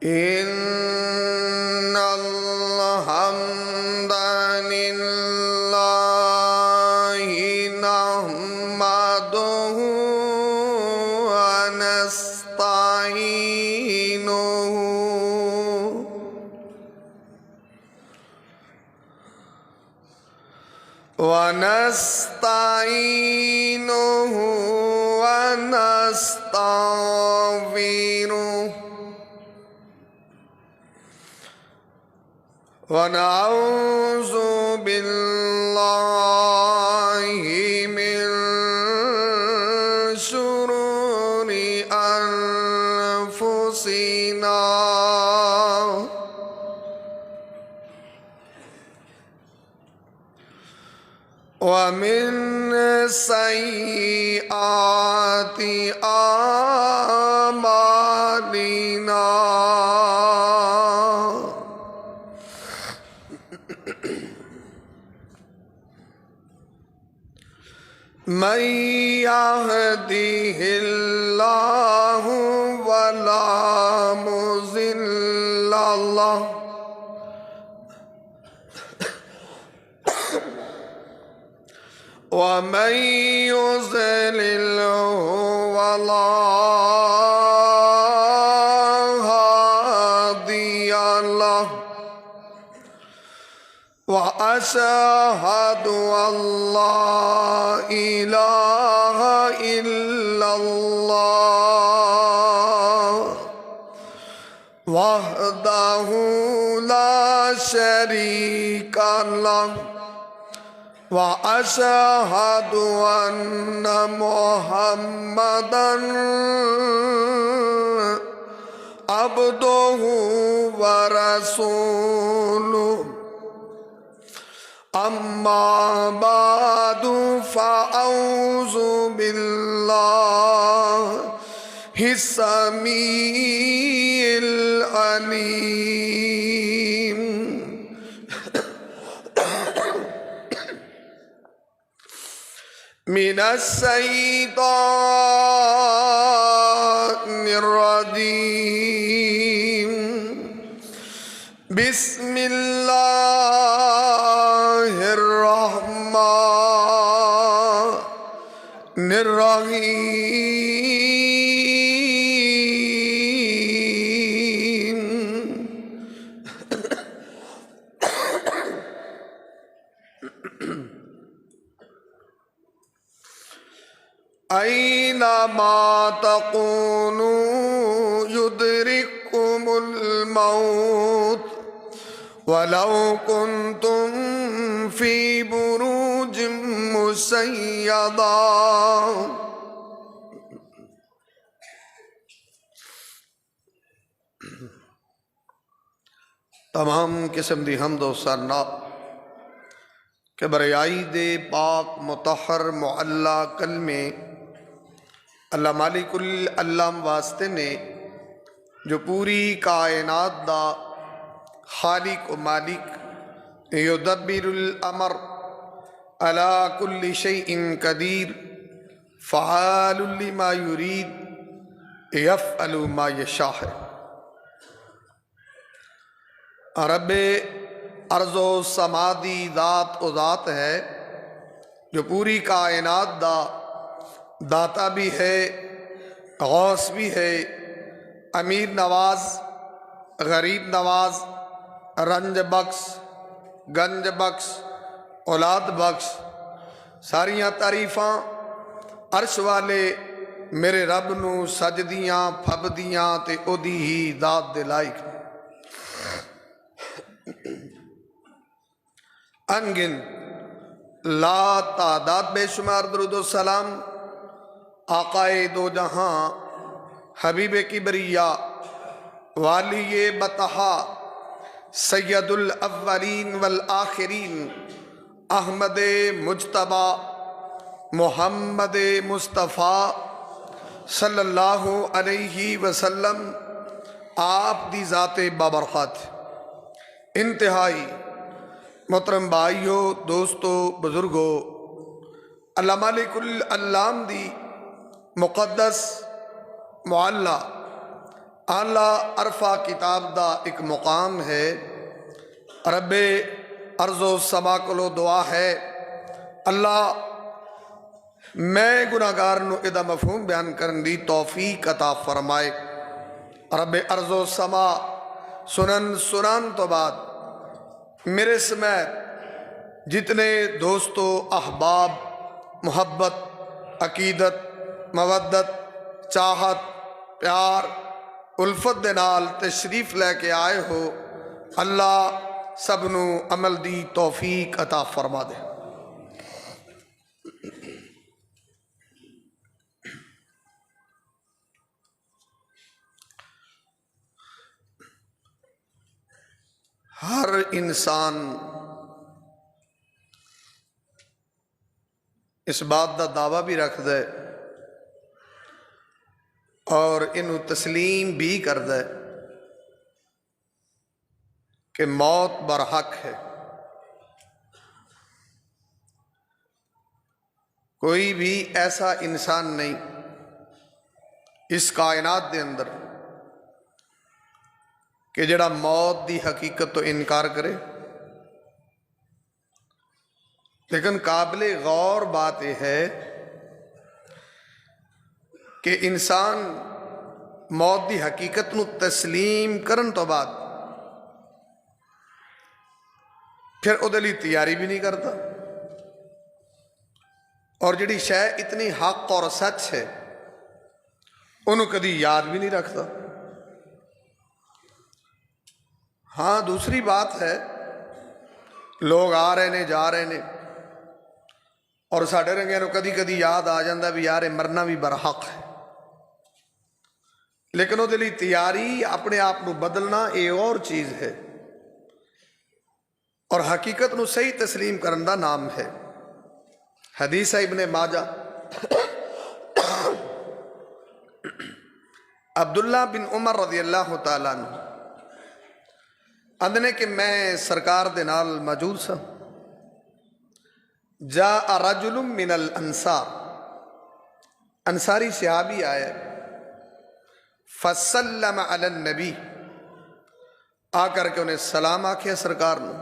إن الحمد لله نحمده ونستعينه ونستغفره ونعوذ بالله من شرور أنفسنا ومن سيئات أعمالنا من يهده الله فلا مضل له ومن يضلله فلا هادي له وأشهد أن لا إله إلا الله وحده لا شريك له وأشهد أن محمدًا عبده ورسوله أما بعد فأعوذ بالله السميع العليم من الشيطان الرجيم بسم الله الرحمن الرحيم أينما تكونوا يدرككم الموت ولو كنتم في بروج مشيدة تمام قسم دی حمد و ثنا کہ بریائی دے پاک مطہر معلّہ کلمے اللہ مالک العلام واسطے نے جو پوری کائنات دا خالق و مالک یدبر الامر علی کل شیء قدیر فعال لما یرید یفعل ما یشاء رب ارض و سمادی ذات و ذات ہے جو پوری کائنات دا داتا بھی ہے، غوث بھی ہے، امیر نواز، غریب نواز، رنج بخش، گنج بخش، اولاد بخش، ساریاں تعریفاں عرش والے میرے رب نو سجدیاں پھبدیاں تے اودی ہی ذات دے لائق انگن لا تعداد بے شمار درود و سلام آقائے دو جہاں حبیب کبریا والی بطحا سید الاولین والآخرین احمد مجتبی محمد مصطفیٰ صلی اللہ علیہ وسلم آپ دی ذات بابرکات انتہائی محترم بھائیو، دوستو، بزرگو، اللہ مالک العلام دی مقدس معلّہ اعلیٰ عرفہ کتاب دا ایک مقام ہے. رب ارض و سما کولو دعا ہے اللہ میں گناہگار نو ادا مفہوم بیان کرن دی توفیق عطا فرمائے. رب ارض و سما سنن تو بعد میرے سمیت جتنے دوستو احباب محبت عقیدت مودت چاہت پیار الفت دے نال تشریف لے کے آئے ہو، اللہ سب نو عمل دی توفیق عطا فرما دے. ہر انسان اس بات دا دعویٰ بھی رکھ دے اور انہوں تسلیم بھی کر دے کہ موت برحق ہے. کوئی بھی ایسا انسان نہیں اس کائنات دے اندر کہ جڑا موت دی حقیقت تو انکار کرے. لیکن قابل غور بات یہ ہے کہ انسان موت دی حقیقت نو تسلیم کرن تو بعد پھر او دے لئی تیاری بھی نہیں کرتا، اور جڑی شے اتنی حق اور سچ ہے انہوں کدی یاد بھی نہیں رکھتا. ہاں دوسری بات ہے لوگ آ رہے نے جا رہے نے اور ساڈے رنگیاں نو کدی کدی یاد آ جاندہ بھی یار مرنا بھی برحق ہے، لیکن وہ دلی تیاری اپنے آپ نو بدلنا ایک اور چیز ہے، اور حقیقت نو صحیح تسلیم کرن دا نام ہے. حدیث ہے ابن ماجہ عبداللہ بن عمر رضی اللہ تعالیٰ عنہ اندنے کہ میں سرکار دے نال موجود سا. جاء رجل من الانصار، انصاری صحابی آئے فسلم علی النبی، آ کر کے انہیں سلام آکھیا سرکار نو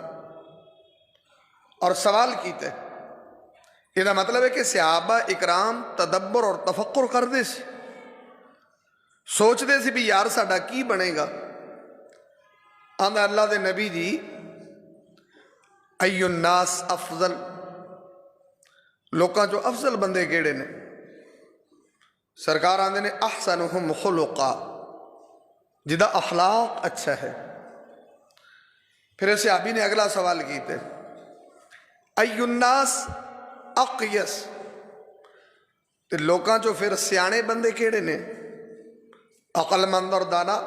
اور سوال کیتے. یہ مطلب ہے کہ صحابہ اکرام تدبر اور تفکر کر دے سی، سوچ دے سی بھی یار ساڈا کی بنے گا. آندہ اللہ دے نبی جی ای الناس افضل، لوکاں جو افضل بندے کیڑے نے؟ سرکار آندے نے احسنہم خلقا، جدا اخلاق اچھا ہے. پھر صحابی نے اگلا سوال کیتے ای الناس اقیس، تے لوکاں جو پھر سیانے بندے کیڑے نے؟ عقل مند اور دانا.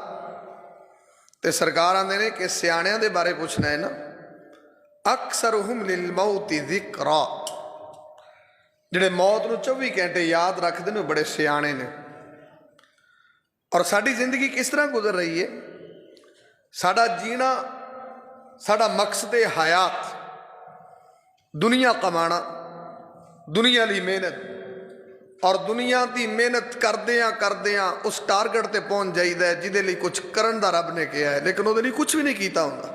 تے سرکار آندے نے کہ سیانیاں دے بارے پوچھنا ہے نا. اکثرہم للموت ذکرا، جڑے موت نو 24 گھنٹے یاد رکھ دے بڑے سیانے نے. اور ساڈی زندگی کس طرح گزر رہی ہے؟ ساڈا جینا، ساڈا مقصد حیات دنیا کمانا، دنیا لی محنت، اور دنیا دی محنت کردیاں اس ٹارگٹ تے پہنچ جائیدا ہے جدے لئی کچھ کرن دا رب نے کیا ہے، لیکن وہ دے لئی کچھ بھی نہیں کیتا ہوندا.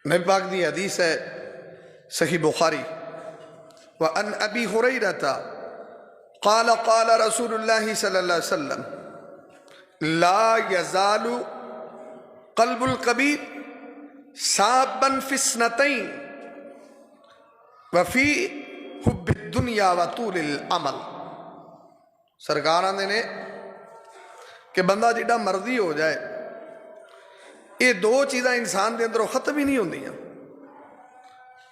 نبی پاک دی حدیث ہے صحیح بخاری، وَأَنْ أَبِي هُرَيْرَةَ قَالَ قَالَ رَسُولُ اللَّهِ صلی اللہ علیہ وسلم لَا يَزَالُ قَلْبُ الْقَبِيرِ صَابًا فِي اثْنَتَيْنِ وَفِي حُبِّ الدُّنْيَا وَطُولِ الْعَمَلِ. سرکار آندے نے کہ بندہ جڑا مرضی ہو جائے، یہ دو چیزاں انسان دے اندروں ختم ہی نہیں ہوندیاں،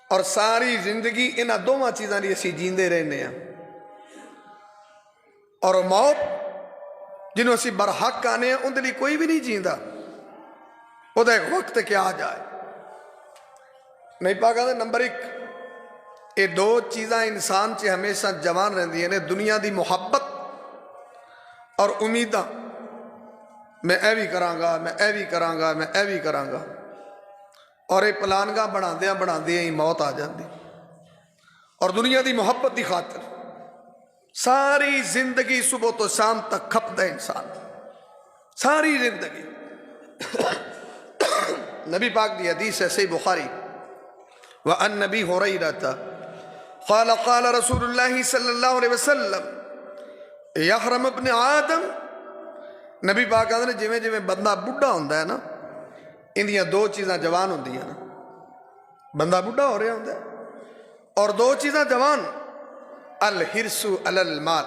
اور ساری زندگی انہاں دوواں چیزاں دی اسی جیندے رہنے ہیں. اور موت جنہوں اسی برحق آنے ہیں ان دلی کوئی بھی نہیں جیندہ، وہ دا ایک وقت کیا آ جائے. نہیں پاکا دے نمبر 1، یہ دو چیزاں انسان چے ہمیشہ جوان رہندی ہیں، دنیا دی محبت اور امیداں. میں اے بھی کرانگا، میں اے بھی کرانگا، میں اے بھی کرانگا، اور یہ پلانگاں بنا دیا ہی موت آ جاندی. اور دنیا دی محبت دی خاطر ساری زندگی صبح تو شام تک کھپ دے انسان. ساری زندگی. نبی پاک دی حدیث ہے صحیح بخاری. وعن نبی ہریرہ قال قال رسول اللہ صلی اللہ علیہ وسلم یحرم ابن آدم. نبی پاک آدھے جویں جویں بندہ بڑھا ہوندہ ہے نا اندیاں دو چیزاں جوان ہوندیاں نا. بندہ بڑھا ہو رہا ہوندہ ہے اور دو چیزاں جوان. الحرص علی المال,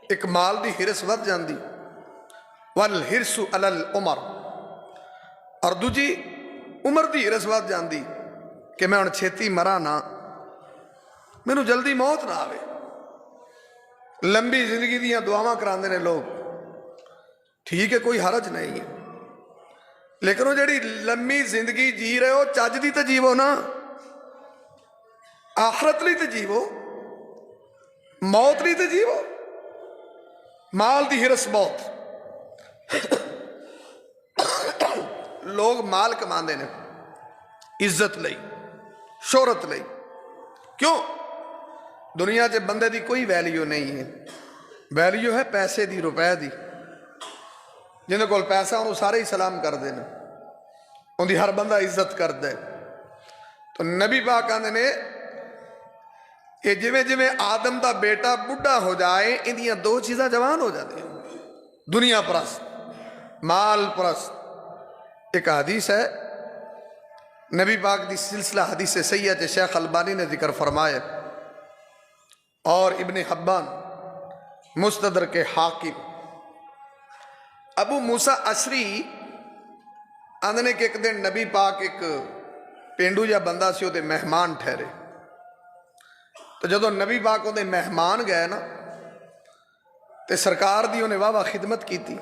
ایک مال دی حرص ود جاندی. والحرص علی العمر, اور دوجی عمر دی حرص ود جاندی کہ میں ان چھیتی مرا نہ, مینوں جلدی موت نہ آوے. لمبی زندگی دیاں دعاواں کراندے نے لوگ, ٹھیک ہے کوئی حرج نہیں ہے, لیکن وہ جڑی لمبی زندگی جی رہے ہو چج دی تے جیو نا, آخرت لی تے جیو, موت لی تے جیو. مال دی حرص بہت. لوگ مال کماندے نے عزت لئی, شہرت لئی. کیوں؟ دنیا چ بندے دی کوئی ویلیو نہیں ہے. ویلیو ہے پیسے دی, روپے دی. جنہوں کول پیسہ انہوں سارے ہی سلام کر دے نا, ان دی ہر بندہ عزت کر دے. تو نبی پاک آندے نے کہ جویں جویں آدم دا بیٹا بڑھا ہو جائے اندیاں دو چیزاں جوان ہو جاتی ہیں, دنیا پرست, مال پرست. ایک حدیث ہے نبی پاک دی سلسلہ حدیث سید شیخ البانی نے ذکر فرمایا, اور ابن حبان مستدرک حاکم. ابو موسیٰ اشری آندھنے کہ ایک دن نبی پاک ایک پینڈو یا بندہ سی وہ مہمان ٹھہرے. تو جدو نبی پاک وہ مہمان گئے نا تے سرکار دی انہیں واہ خدمت کی تھی.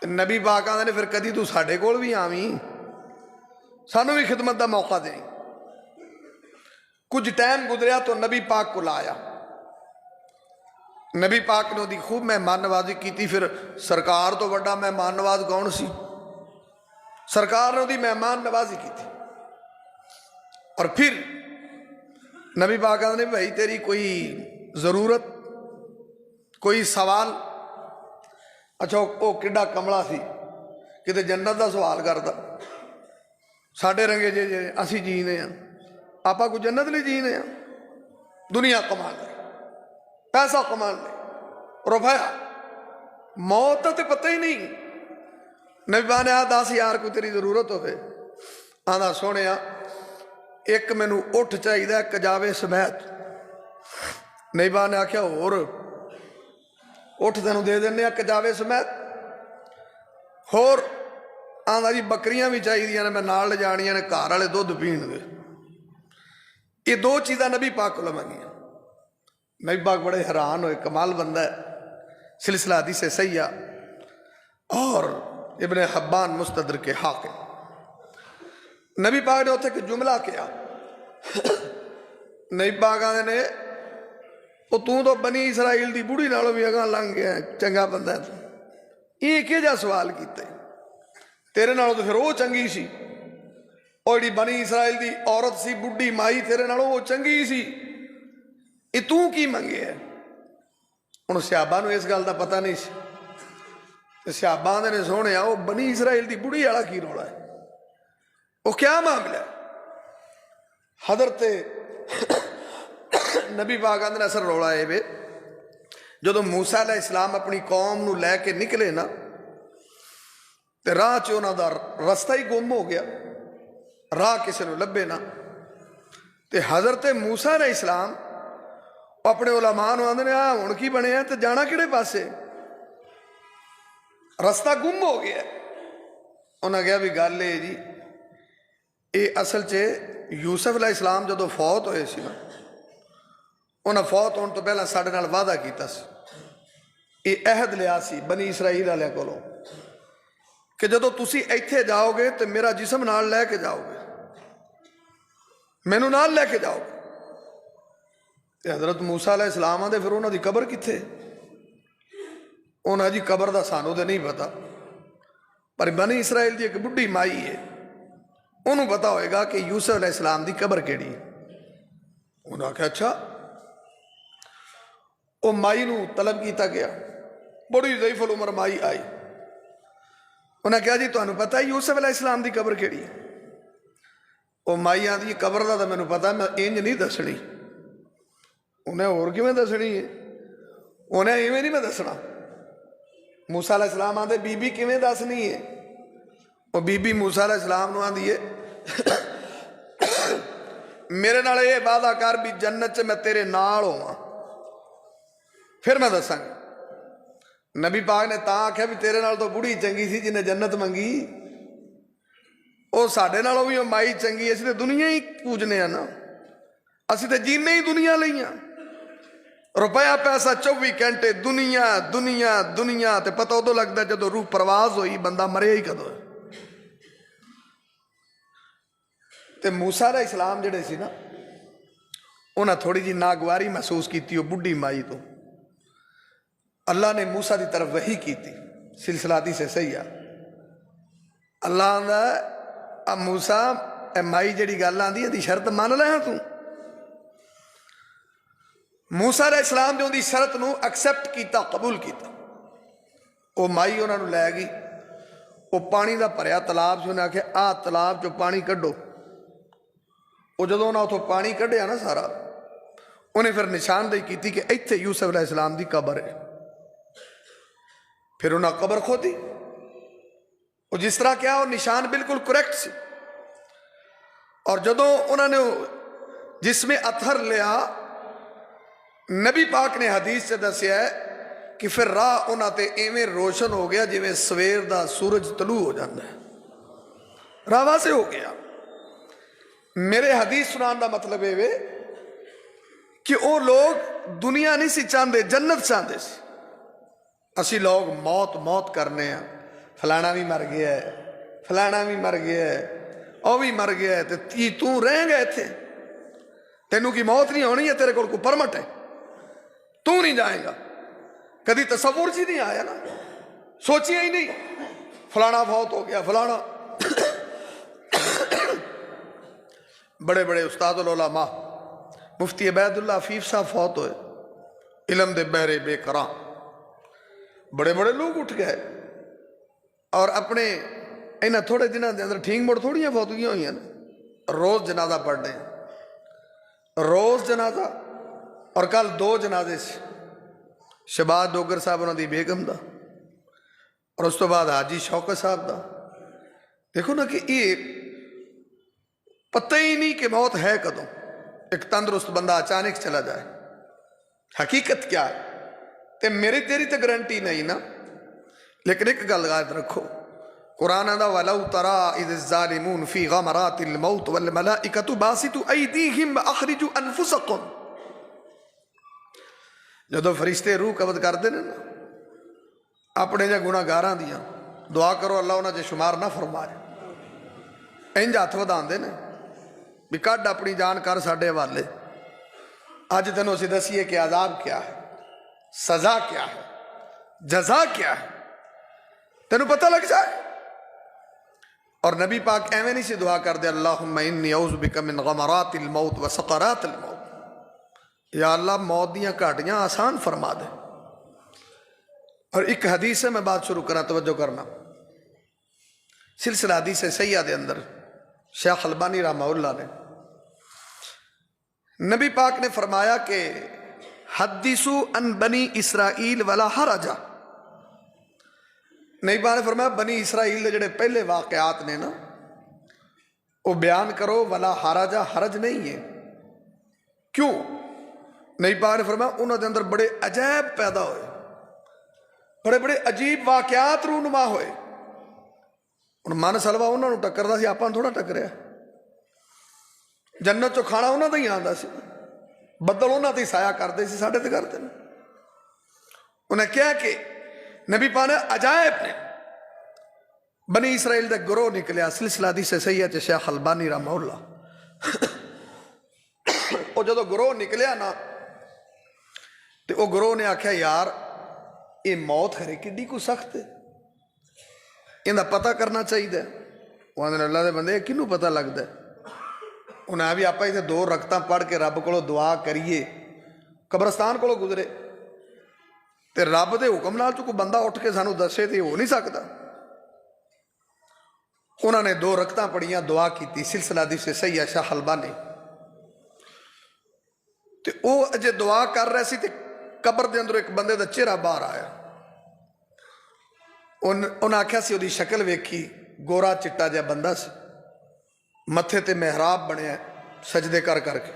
نبی پاک آندھنے پھر کدی تو ساڑھے کول بھی آویں, سانوں بھی خدمت دا موقع دیں. کچھ ٹائم گزریا تو نبی پاک کو لایا. نبی پاک نے دی خوب مہمان نوازی کی تھی. پھر سرکار تو بڑا مہمان نواز کون سی, سرکار نے دی مہمان نوازی کی تھی. اور پھر نبی پاک نے بھائی تیری کوئی ضرورت, کوئی سوال. اچھا وہ کڈا کملا سی کتے جنت دا سوال کردا. ساڈے رنگے جے اسی جینے ہیں, آپا کو جنت لے جینے ہیں. دنیا کمان لے, پیسہ کمان لے, روپیہ, موت تے پتہ ہی نہیں. نبی پاک نے 10,000 کو تیری ضرورت ہوئے. آندا سونے ایک مینو اٹھ چاہیے کجاوے سمیت. نبی پاک نے آخیا اور اٹھ تینوں دے دینے کجاوے سمیت. ہور آندا جی بکریاں بھی چاہیے نے, میں نال لے جانیاں نے, گھر والے دودھ پین گے. یہ دو چیزاں نبی پاک کو منگیاں. نبی پاک بڑے حیران ہوئے, کمال بندہ ہے. سلسلہ حدیث سیاح اور ابن حبان مستدرک حاکم. نبی پاک نے اتنے کہ جملہ کیا. نبی پاک نے وہ تو بنی اسرائیل دی بوڑھی نالوں بھی اگاں لنگ گیا, چنگا بندہ ہے. یہ کہ جا سوال کیتے, تیرے نالوں تو پھر وہ چنگی سی. اور جی بنی اسرائیل دی عورت سی بڈھی مائی تیرے نالوں وہ چنگی سی, یہ تو کی منگے ہے. ہن صحابہ نو اس گل دا پتہ نہیں سی. صحابہ نے سونے وہ بنی اسرائیل دی بڑھی والا کی رولا ہے, وہ کیا معاملہ ہے. حضرت نبی پاک نے اثر رولا ہے. جدو موسیٰ علیہ السلام اپنی قوم نو لے کے نکلے نا تے راہ چ انہاں دا رستہ ہی گم ہو گیا, راہ کسی نو لبے نا. تے حضرت موسیٰ علیہ السلام اپنے علماء نو آندے نے ہن کی بنے ہیں تے جانا کہڑے پاسے, رستہ گم ہو گیا. انہاں کہا بھی گل ہے جی یہ اصل چ یوسف علیہ السلام جدو فوت ہوئے سی نا, انہاں فوت ہونے تو پہلا ساڈے نال وعدہ کیتا سی, یہ عہد لیا سی بنی اسرائیل والے کولوں کہ جدو تسی ایتھے جاؤ گے تو میرا جسم نال لے کے جاؤ گے, مینوں نال لے کے جاؤ گے. حضرت موسیٰ علیہ السلام آدھے پھر انہاں دی قبر کتھے؟ انہاں جی قبر دا سانوں تے نہیں پتا, پر بنی اسرائیل دی ایک بڈھی مائی ہے, انہوں پتا ہوئے گا کہ یوسف علیہ السلام دی قبر کیڑی ہے. انہوں نے کہا اچھا. وہ مائی نو طلب کیتا گیا, بڑی ضعیف العمر مائی آئی. انہیں کہا جی تمہیں پتا یوسف علیہ السلام دی قبر کیڑی ہے؟ وہ مائی آدھی قبر دا تو مینوں پتا، میں انج نہیں دسنی. انہیں اور کیویں دسنی ہے؟ انہیں ایویں نہیں میں دسنا. موسیٰ علیہ السلام آدھے بی بی کیویں دسنی ہے؟ وہ بی بی موسیٰ علیہ السلام نو آدھی ہے میرے نال یہ وعدہ کر بھی جنت چ میں تیرے نال ہوا پھر میں دساں گا. نبی پاک نے تاں آکھیا بھی تیرے نال تو بڑھی چنگی سی جنہیں جنت منگی، وہ ساڈے نالوں بھی مائی چنگی. اسی تے دنیا ہی پوجنے ہیں نا، اسی تے جینے ہی دنیا لئیاں. روپیہ پیسہ 24 گھنٹے دنیا دنیا دنیا، تے پتہ ادو لگتا جدو روح پرواز ہوئی بندہ مرے ہی کدو ہے. تے موسیٰ علیہ السلام جڑے سی نا، انہاں تھوڑی جی ناگواری محسوس کیتی وہ بڈھی مائی تو. اللہ نے موسیٰ دی طرف وحی کی تھی، سلسلہ حدیث سے صحیح ہے. اللہ آندا اب موسیٰ اے مائی جڑی گل آندی دی شرط مان لے ہاں تو. موسیٰ علیہ السلام نے ان دی شرط نو ایکسپٹ کیتا، قبول کیتا. وہ مائی انہاں نو لے گئی، وہ پانی دا بھریا تالاب سے انہیں آکھیا آ تالاب جو پانی کڈو. وہ جدو انہاں اتھوں پانی کڈیا نا سارا، انہیں پھر نشاندہی کیتی کہ ایتھے یوسف علیہ السلام دی قبر ہے. پھر انہاں قبر کھودی. وہ جس طرح کیا وہ نشان بالکل کریکٹ سی. اور جدو انہوں نے جس میں اتھر لیا، نبی پاک نے حدیث سے دسیا ہے کہ پھر راہ انہاں تے ایویں روشن ہو گیا جویں سویر دا سورج طلوع ہو جاتا ہے، راہ واضح ہو گیا. میرے حدیث سنان دا مطلب ہے کہ وہ لوگ دنیا نہیں سی چاہتے، جنت چاہتے سی. اسی لوگ موت موت کرنے ہیں، فلانا بھی مر گیا ہے، فلانا بھی مر گیا ہے، وہ بھی مر گیا ہے، تو رہیں گے تھے، تینوں کی موت نہیں ہونی ہے، تیرے کو پرمٹ ہے، تو نہیں جائے گا. کدی تصور جی نہیں آیا نا، سوچیا ہی نہیں فلانا فوت ہو گیا فلانا. بڑے بڑے استاد العلماء مفتی عبید اللہ عفیف صاحب فوت ہوئے، علم دے بہرے بے کراں. بڑے بڑے لوگ اٹھ گئے اور اپنے انہاں تھوڑے دنوں دے اندر ٹھینگ موڑ تھوڑیاں فوتگیاں ہوئی ہیں نا. روز جنازہ پڑھنے ہیں، روز جنازہ. اور کل 2 جنازے سے شہباز ڈوگر صاحب انہوں دی بیگم دا، اور اس تو بعد حاجی شوکت صاحب دا. دیکھو نا کہ یہ پتہ ہی نہیں کہ موت ہے کدوں. ایک تندرست بندہ اچانک چلا جائے، حقیقت کیا ہے؟ تے میری تیری تے گارنٹی نہیں نا. لیکن ایک گل یاد رکھو، قرآن دا وَلَوْ تَرَىٰ إِذِ الظَّالِمُونَ فِي غَمَرَاتِ الْمَوْتِ وَالْمَلَائِكَةُ بَاسِطُو أَيْدِيهِمْ أَخْرِجُوا أَنفُسَكُمْ. جدو فرشتے روح قبض کر دے نا اپنے جا گناہ گاراں دیاں، دعا کرو اللہ انہاں جے شمار نہ فرمائے. انج ہاتھ ودان دے نا بھی کڈ اپنی جان کر ساڈے حوالے. اج تینوں اسی دسیے کہ عذاب کیا ہے، سزا کیا ہے، جزا کیا ہے، تینوں پتہ لگ جائے. اور نبی پاک ایویں نہیں سی دعا کر دے اللہم انی اعوذ بک من غمرات الموت و سقرات الموت، یا اللہ موت دیاں گھاٹیاں آسان فرما دے. اور ایک حدیث سے میں بات شروع کرنا، توجہ کرنا. سلسلہ حدیث سیدہ دے اندر شیخ البانی رحمہ اللہ نے، نبی پاک نے فرمایا کہ حدیثو ان بنی اسرائیل ولا حرج. نبی پاک نے فرمایا بنی اسرائیل دے جڑے پہلے واقعات نے نا وہ بیان کرو، ولا حرج، حرج نہیں ہے. کیوں؟ نبی پاک نے فرمایا انہوں دے اندر بڑے عجائب پیدا ہوئے، بڑے بڑے عجیب واقعات رونما ہوئے. ہن من سلوا انہوں نے ٹکردا سی، آپاں تھوڑا ٹکریا. جنت چو کھانا انہوں دا ہی آندا سی، بدل انہوں تے سایہ کردے سی، ساڈے تے کردے نے. انہیں کیا کہ نبی پاک نے عجائب نے بنی اسرائیل دے گروہ نکلیا. سلسلہ حدیث صحیح شیخ البانی رحمہ اللہ. وہ جدو گروہ نکلیا نا تے وہ گروہ نے آکھیا یار یہ موت ہے کڈی کو سخت ہے، یہ پتہ کرنا چاہیے. وہ آندے اللہ دے بندے کنوں پتہ لگتا ہے؟ انہیں بھی آپ اسے 2 رکعتاں پڑھ کے رب کو دعا کریے، قبرستان کو گزرے. ਤੇ ਰੱਬ ਦੇ ਹੁਕਮ ਨਾਲ ਕੋਈ ਬੰਦਾ ਉੱਠ ਕੇ ਸਾਨੂੰ ਦੱਸੇ ਤੇ ਹੋ ਨਹੀਂ ਸਕਦਾ। ਉਹਨਾਂ ਨੇ 2 ਰਕਤਾਂ ਪੜੀਆਂ, ਦੁਆ ਕੀਤੀ। ਸਿਲਸਿਲਾ ਹਦੀਸ ਸਹੀਹ ਸ਼ਾਹ ਅਲਬਾਨੀ। ਤੇ ਉਹ ਅਜੇ ਦੁਆ ਕਰ ਰਿਹਾ ਸੀ ਤੇ ਕਬਰ ਦੇ ਅੰਦਰੋਂ ਇੱਕ ਬੰਦੇ ਦਾ ਚਿਹਰਾ ਬਾਹਰ ਆਇਆ। ਉਹਨਾਂ ਆਖਿਆ ਸੀ, ਉਹਦੀ ਸ਼ਕਲ ਵੇਖੀ, ਗੋਰਾ ਚਿੱਟਾ ਜਿਹਾ ਬੰਦਾ ਸੀ, ਮੱਥੇ ਤੇ ਮਿਹਰਾਬ ਬਣਿਆ ਸਜਦੇ ਕਰ ਕਰਕੇ।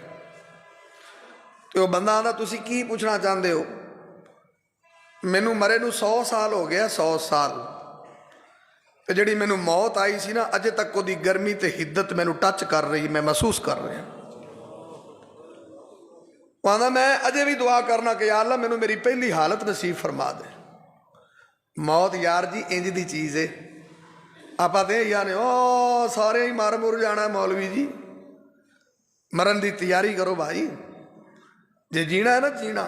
ਤੇ ਉਹ ਬੰਦਾ ਆਂਦਾ, ਤੁਸੀਂ ਕੀ ਪੁੱਛਣਾ ਚਾਹੁੰਦੇ ਹੋ? ਮੈਨੂੰ ਮਰੇ ਨੂੰ 100 ਸਾਲ ਹੋ ਗਿਆ, 100 ਸਾਲ। ਤੇ ਜਿਹੜੀ ਮੈਨੂੰ ਮੌਤ ਆਈ ਸੀ ਨਾ, ਅਜੇ ਤੱਕ ਉਹਦੀ ਗਰਮੀ ਤੇ ਹਿੱਦਤ ਮੈਨੂੰ ਟੱਚ ਕਰ ਰਹੀ, ਮੈਂ ਮਹਿਸੂਸ ਕਰ ਰਿਹਾ। ਉਹ ਆਂਦਾ, ਮੈਂ ਅਜੇ ਵੀ ਦੁਆ ਕਰਨਾ ਕਿ ਯਾ ਅੱਲਾ ਮੈਨੂੰ ਮੇਰੀ ਪਹਿਲੀ ਹਾਲਤ ਨਸੀਬ ਫਰਮਾ ਦੇ। ਮੌਤ ਯਾਰ ਜੀ ਇੰਜ ਦੀ ਚੀਜ਼ ਏ, ਆਪਾਂ ਤੇ ਯਾਰ ਉਹ ਸਾਰੇ ਹੀ ਮਰ ਮੁਰ ਜਾਣਾ ਮੌਲਵੀ ਜੀ। ਮਰਨ ਦੀ ਤਿਆਰੀ ਕਰੋ ਭਾਈ। ਜੇ ਜੀਣਾ ਹੈ ਨਾ ਜੀਣਾ,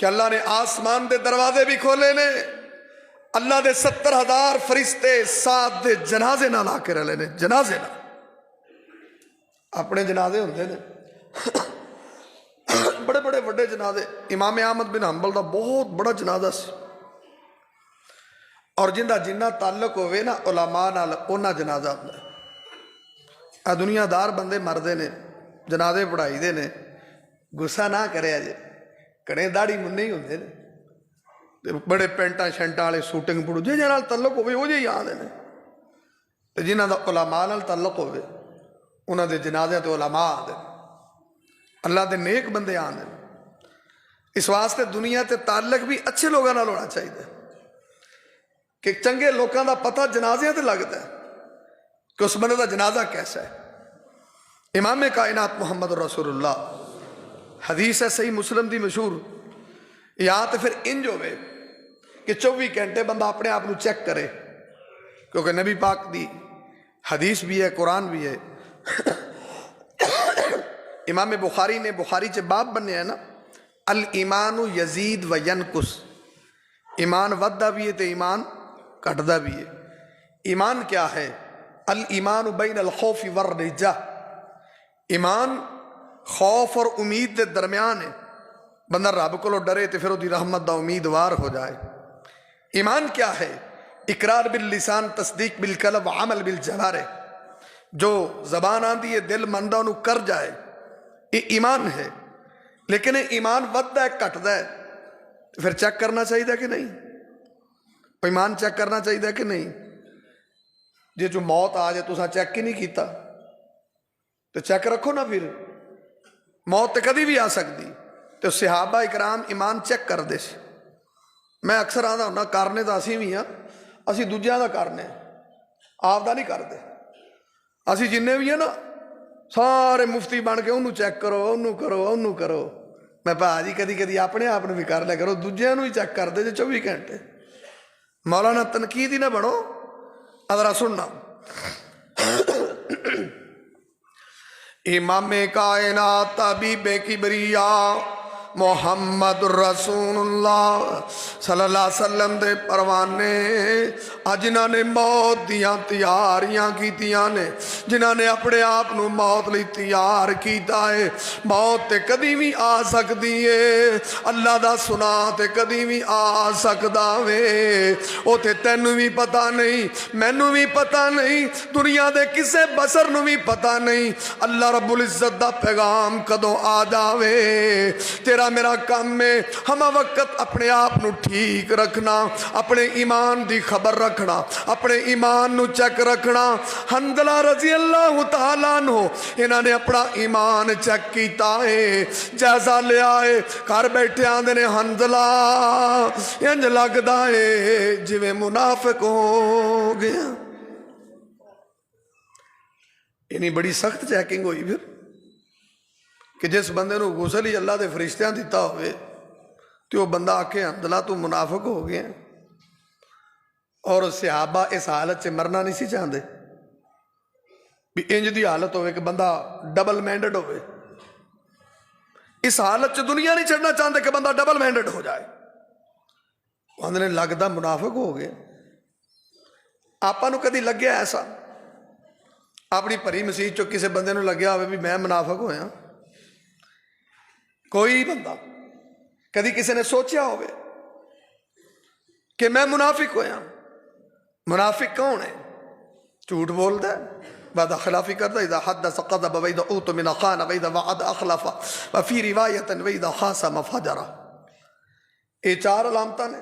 کہ اللہ نے آسمان دے دروازے بھی کھولے نے، اللہ دے 70,000 فرشتے ساتھ دے جنازے نہ لا کے رلے نے، جنازے نہ اپنے جنازے ہوندے نے بڑے بڑے وڈے جنازے۔ امام احمد بن حنبل دا بہت بڑا جنازہ سی، اور جنہ جنہ تعلق ہوئے نا علماء نال اونا جنازہ ہوندا ہے۔ دنیا دار بندے مردے نے، جنازے پڑھائی دے نے، غصہ نہ کرے اجے، کڑے داڑھی مننے ہی ہوندے نے، بڑے پینٹاں شینٹاں والے سوٹنگ پڑو جے نال تعلق ہوئے وہ جے آندے نے، تے جنہ دا علماء نال تعلق ہوئے انہاں دے جنازے تے علماء آندے، اللہ دے نیک بندے آندے۔ اس واسطے دنیا تے تعلق بھی اچھے لوگاں نال ہونا چاہیے کہ چنگے لوگاں دا پتہ جنازے تے لگتا ہے کہ اس بندے دا جنازہ کیسا ہے۔ امام کائنات محمد رسول اللہ، حدیث ہے صحیح مسلم دی مشہور، یا تو پھر انج ہوئے کہ 24 گھنٹے بندہ اپنے آپ کو چیک کرے، کیونکہ نبی پاک دی حدیث بھی ہے، قرآن بھی ہے۔ امام بخاری نے بخاری چ باب بنیا ہے نا، الایمان یزید و ینقص، ایمان ودہ بھی ہے تو ایمان کٹدا بھی ہے۔ ایمان کیا ہے؟ الایمان بین الخوف والرجاء، ایمان خوف اور امید دے درمیان ہے، بندہ رب کو ڈرے تو پھر وہ دی رحمت دا امیدوار ہو جائے۔ ایمان کیا ہے؟ اقرار باللسان، تصدیق بالقلب، عمل بالجوارح، جو زبان آندی ہے دل مندہ انہوں کر جائے، یہ ایمان ہے۔ لیکن ایمان ودہ ہے کٹدا ہے، پھر چیک کرنا چاہیے کہ نہیں؟ ایمان چیک کرنا چاہیے کہ نہیں؟ جی جو موت آ جائے تو چیک ہی نہیں کیتا تو چیک رکھو نا، پھر موت تو کدی بھی آ سکتی، تو صحابہ اکرام ایمان چیک کر دے سی۔ میں اکثر آتا ہوں کرنے تو اسی بھی ہاں، اسی دوجیاں دا کرنے، آپ دا نہیں کرتے۔ اسی جننے بھی ہیں نا سارے مفتی بن کے انہوں چیک کرو، انہوں کرو، انہوں کرو۔ میں پا جی کدی کدی اپنے آپ بھی کر لیا کرو، دوجیاں نوں ہی چیک کر دے جے 24 گھنٹے۔ مولانا تنقید ہی نہ بنو۔ ذرا سننا، امام کائنات طبیب کبریاء محمد رسول اللہ صلی اللہ علیہ وسلم دے پروانے، جنہاں نے موت دیاں تیاریاں کیتیاں نے، جنہاں نے اپنے آپ نو موت لی تیار کیتا ہے۔ موت تے کدی بھی آ سکتی ہے، اللہ دا سنا تے کدی بھی آ سکدا وے، او تے تینوں بھی پتہ نہیں، مینوں بھی پتہ نہیں، دنیا دے کسے بشر نو بھی پتہ نہیں اللہ رب العزت دا پیغام کدوں آ جاوے۔ تیرا میرا کام میں ہمہ وقت اپنے آپ نو ٹھیک رکھنا، اپنے ایمان دی خبر رکھنا، اپنے ایمان نو چیک رکھنا۔ حنظلہ رضی اللہ تعالیٰ عنہ انہاں نے اپنا ایمان چیک کیتا ہے، جیسا لیا ہے، گھر بیٹھے آندے نے حنظلہ انج لگدا ہے جویں منافق ہو گیا۔ انہی بڑی سخت چیکنگ ہوئی پھر کہ جس بندے نو غسل ہی اللہ دے فرشتیاں دیتا ہوئے تو وہ بندہ آکے حنظلہ تو منافق ہو گیا۔ اور صحابہ اس حالت سے مرنا نہیں سی چاہندے بھی انج دی حالت ہوئے کہ بندہ ڈبل مینڈڈ ہوئے، اس حالت سے دنیا نہیں چھڑنا چاہندے کہ بندہ ڈبل مینڈڈ ہو جائے۔ انہوں نے لگدا منافق ہو گیا۔ آپا نو کدی لگیا ایسا اپنی پری مسیح چو کسے بندے نو لگیا ہوئے بھی میں منافق ہویا؟ کوئی بندہ کدی کسی نے سوچیا ہوئے کہ میں منافق ہویا؟ منافق کون ہے؟ جھوٹ بولتا ہے، وعدہ خلافی کرتا ہے، اذا حدث قذب واذا اؤتمن خان واذا وعد اخلف وفی روایت واذا خاصم فجر۔ یہ 4 علامتاں نے،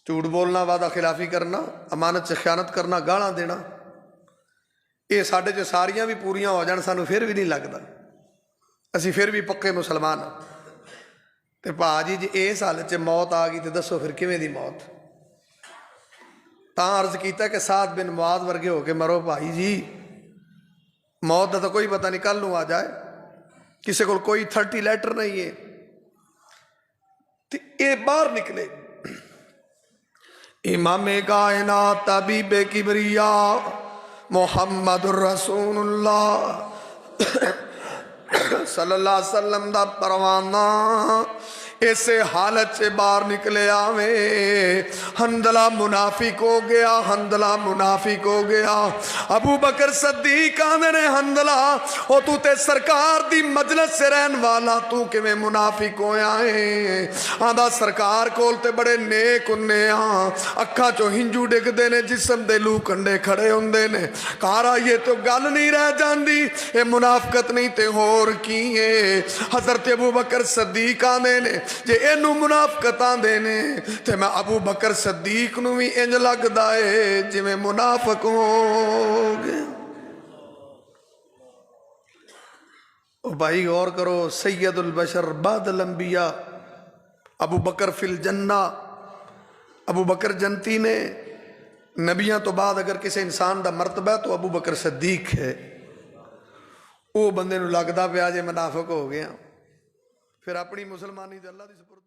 جھوٹ بولنا، وعدہ خلافی کرنا، امانت سے خیانت کرنا، گالاں دینا۔ یہ ساڈے جو ساریاں بھی پوریاں ہو جان سانو پھر بھی نہیں لگتا، اسی پھر بھی پکے مسلمان ہاں۔ تے پا جی اس حالت سے موت آ گئی تو دسو پھر کیویں دی موت؟ تاں عرض کیتا کہ سعد بن معاذ ورگے ہو کے مرو بھائی جی، موت دا تو کوئی پتہ نہیں کل نوں آ جائے، کسی کو کوئی 30 لیٹر نہیں ہے۔ تے اے باہر نکلے امام کائنات طبیب کبریاء محمد رسول اللہ صلی اللہ علیہ وسلم دا پروانہ اسے حالت سے باہر نکلے آوے، حنظلہ منافق ہو گیا، حنظلہ منافق ہو گیا۔ ابو بکر صدیق آندے نے حنظلہ او تو تے سرکار دی مجلس سے رہن والا تو کہ میں منافق ہویا ہے؟ آندہ سرکار کول تے بڑے نیک ہونے ہاں، اکھا چو ہنجو ڈگ دے نے، جسم دے لو کنڈے کھڑے ہوندے نے۔ کارا یہ تو گل نہیں رہ جاندی، اے منافقت نہیں تے ہور کی ہے۔ حضرت ابو بکر صدیق آندے نے جے اینو منافقتاں دینے تے میں ابو بکر صدیق نو بھی انج لگ دائے جے میں منافق ہو گئے۔ بھائی غور کرو، سید البشر بعد الانبیاء ابو بکر فی الجنہ، ابو بکر جنتی نے، نبیاں تو بعد اگر کسی انسان دا مرتبہ ہے تو ابو بکر صدیق ہے۔ وہ بندے نو لگدا پیا جے منافق ہو گیا، پھر اپنی مسلمانی دے اللہ دی سپرد